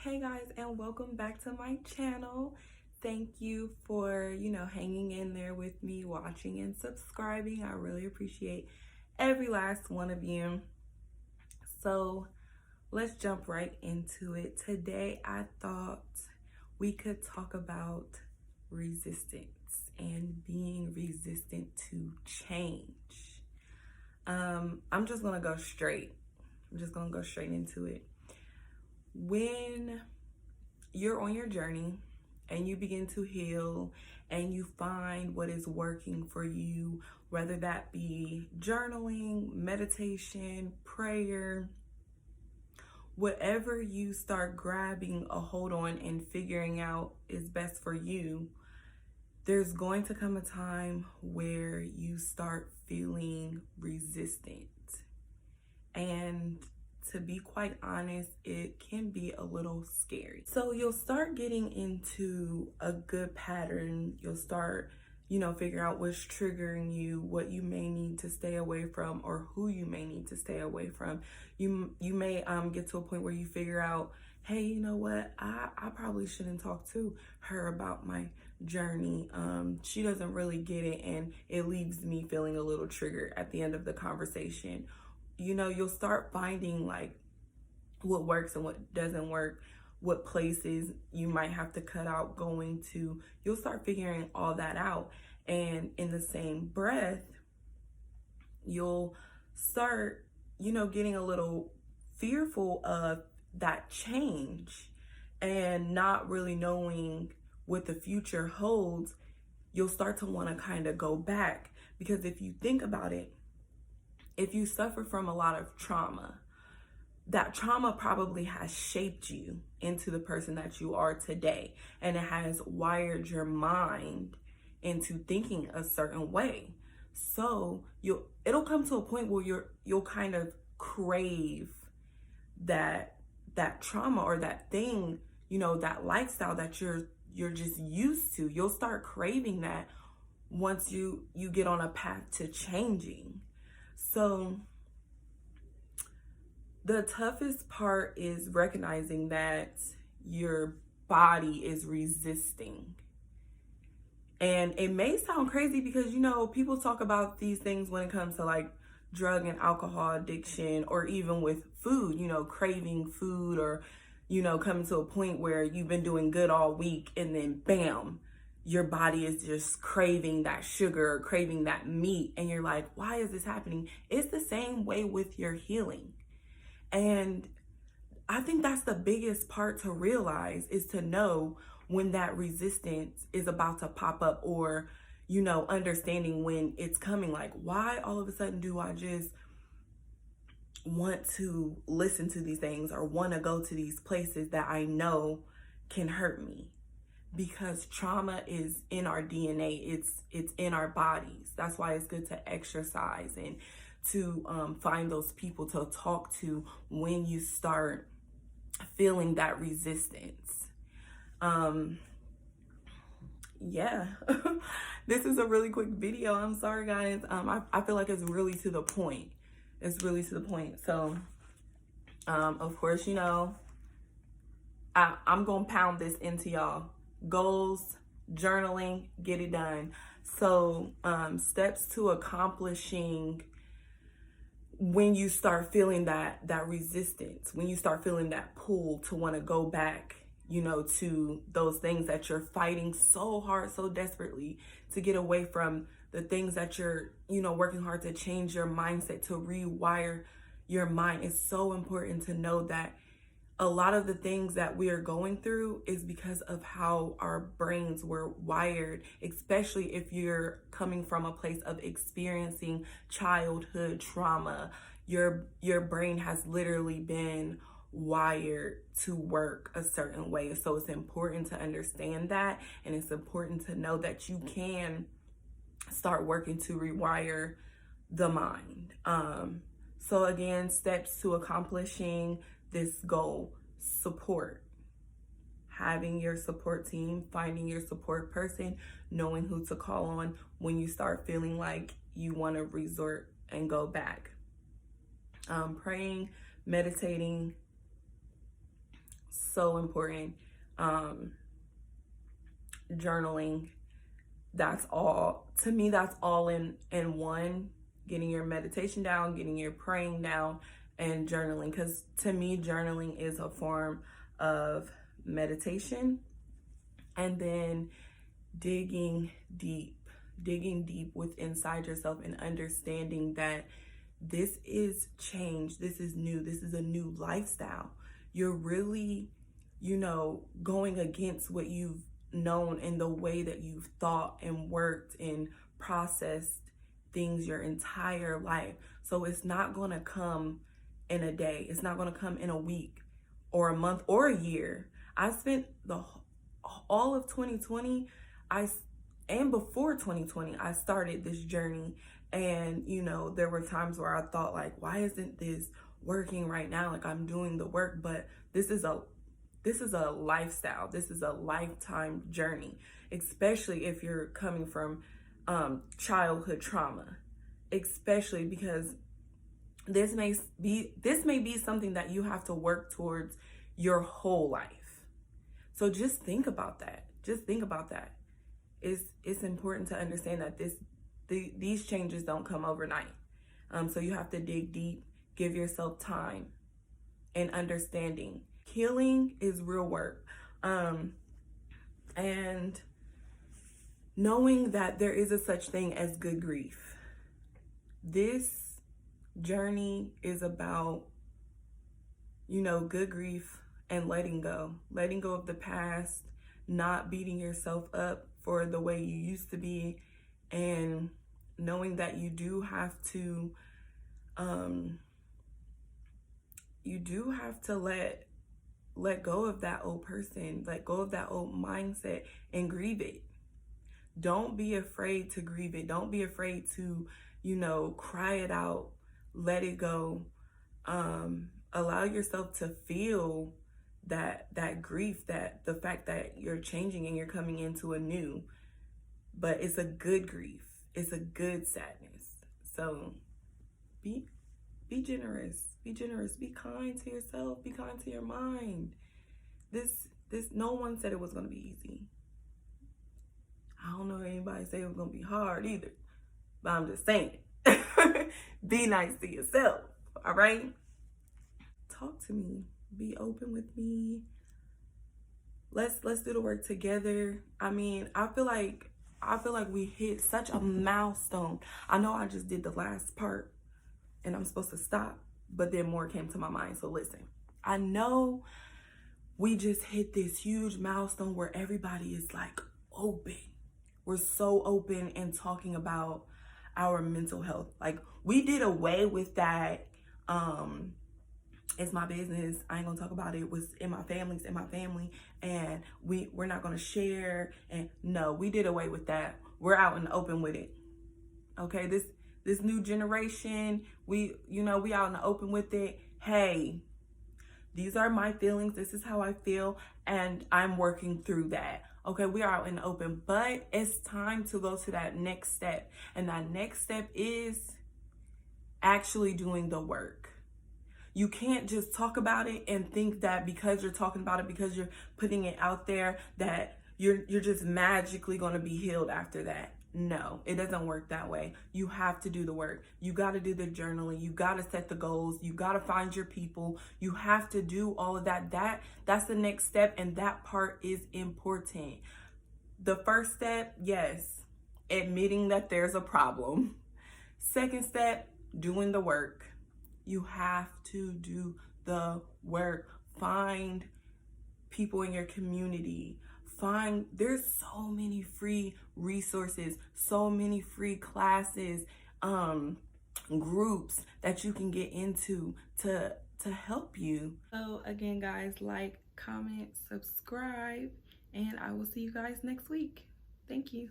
Hey guys, and welcome back to my channel. Thank you for, hanging in there with me, watching and subscribing. I really appreciate every last one of you. So let's jump right into it. Today, I thought we could talk about resistance and being resistant to change. I'm just gonna go straight. I'm just gonna go straight into it. When you're on your journey and you begin to heal and you find what is working for you, whether that be journaling, meditation, prayer, whatever you start grabbing a hold on and figuring out is best for you, there's going to come a time where you start feeling resistant. And to be quite honest, it can be a little scary. So you'll start getting into a good pattern. You'll start, figure out what's triggering you, what you may need to stay away from, or who you may need to stay away from. You may get to a point where you figure out, hey, you know what? I probably shouldn't talk to her about my journey. She doesn't really get it, and it leaves me feeling a little triggered at the end of the conversation. You'll start finding like what works and what doesn't work, what places you might have to cut out going to. You'll start figuring all that out. And in the same breath, you'll start, getting a little fearful of that change and not really knowing what the future holds. You'll start to want to kind of go back, because if you think about it, if you suffer from a lot of trauma, that trauma probably has shaped you into the person that you are today, and it has wired your mind into thinking a certain way. So it'll come to a point where you'll kind of crave that trauma or that thing, that lifestyle that you're just used to. You'll start craving that once you get on a path to changing. So the toughest part is recognizing that your body is resisting. And it may sound crazy because, people talk about these things when it comes to like drug and alcohol addiction, or even with food, craving food, or, coming to a point where you've been doing good all week and then bam, your body is just craving that sugar or craving that meat. And you're like, why is this happening? It's the same way with your healing. And I think that's the biggest part to realize, is to know when that resistance is about to pop up, or, understanding when it's coming. Like, why all of a sudden do I just want to listen to these things or want to go to these places that I know can hurt me? Because trauma is in our DNA. It's in our bodies. That's why it's good to exercise and to find those people to talk to when you start feeling that resistance. Yeah, this is a really quick video. I'm sorry, guys. I feel like it's really to the point. It's really to the point. So, of course, I'm gonna pound this into y'all. Goals, journaling, get it done. So steps to accomplishing when you start feeling that resistance, when you start feeling that pull to want to go back, to those things that you're fighting so hard, so desperately to get away from, the things that you're, working hard to change your mindset, to rewire your mind. It's so important to know that a lot of the things that we are going through is because of how our brains were wired, especially if you're coming from a place of experiencing childhood trauma. Your brain has literally been wired to work a certain way. So it's important to understand that, and it's important to know that you can start working to rewire the mind. So again, steps to accomplishing this goal: support, having your support team, finding your support person, knowing who to call on when you start feeling like you want to resort and go back. Praying, meditating, So important. Journaling, that's all, to me, that's all in one. Getting your meditation down, getting your praying down, and journaling. Because to me, journaling is a form of meditation. And then digging deep with inside yourself and understanding that this is change, this is new, this is a new lifestyle. You're really, going against what you've known and the way that you've thought and worked and processed things your entire life. So it's not going to come in a day. It's not going to come in a week or a month or a year. I spent all of 2020, and before 2020, I started this journey. And, there were times where I thought, like, why isn't this working right now? Like, I'm doing the work, but this is a lifestyle. This is a lifetime journey, especially if you're coming from childhood trauma, especially because this may be something that you have to work towards your whole life. So just think about that. It's important to understand that these changes don't come overnight. So you have to dig deep, give yourself time and understanding. Healing is real work. And knowing that there is a such thing as good grief. This journey is about, good grief and letting go of the past, not beating yourself up for the way you used to be, and knowing that you do have to let go of that old person, let go of that old mindset and grieve it. Don't be afraid to grieve it. Don't be afraid to, cry it out, let it go. Allow yourself to feel that grief, that the fact that you're changing and you're coming into a new, but it's a good grief. It's a good sadness. So be generous. Be generous. Be kind to yourself. Be kind to your mind. This no one said it was going to be easy. I don't know anybody say it was going to be hard either. But I'm just saying. Be nice to yourself. All right? Talk to me. Be open with me. Let's do the work together. I mean, I feel like we hit such a milestone. I know I just did the last part and I'm supposed to stop, but then more came to my mind. So listen, I know we just hit this huge milestone where everybody is like open. We're so open and talking about our mental health. Like, we did away with that. It's my business. I ain't gonna talk about it. It was in my family, and we're not gonna share. And no, we did away with that. We're out in the open with it. Okay, this new generation, we out in the open with it. Hey, these are my feelings. This is how I feel, and I'm working through that. Okay, we are out in the open, but it's time to go to that next step. And that next step is actually doing the work. You can't just talk about it and think that because you're talking about it, because you're putting it out there, that you're just magically going to be healed after that. No, it doesn't work that way. You have to do the work. You got to do the journaling. You got to set the goals. You got to find your people. You have to do all of that. That's the next step, and that part is important. The first step, yes, admitting that there's a problem. Second step, doing the work. You have to do the work. Find people in your community. There's so many free resources, so many free classes, groups that you can get into to help you. So again, guys, like, comment, subscribe, and I will see you guys next week. Thank you.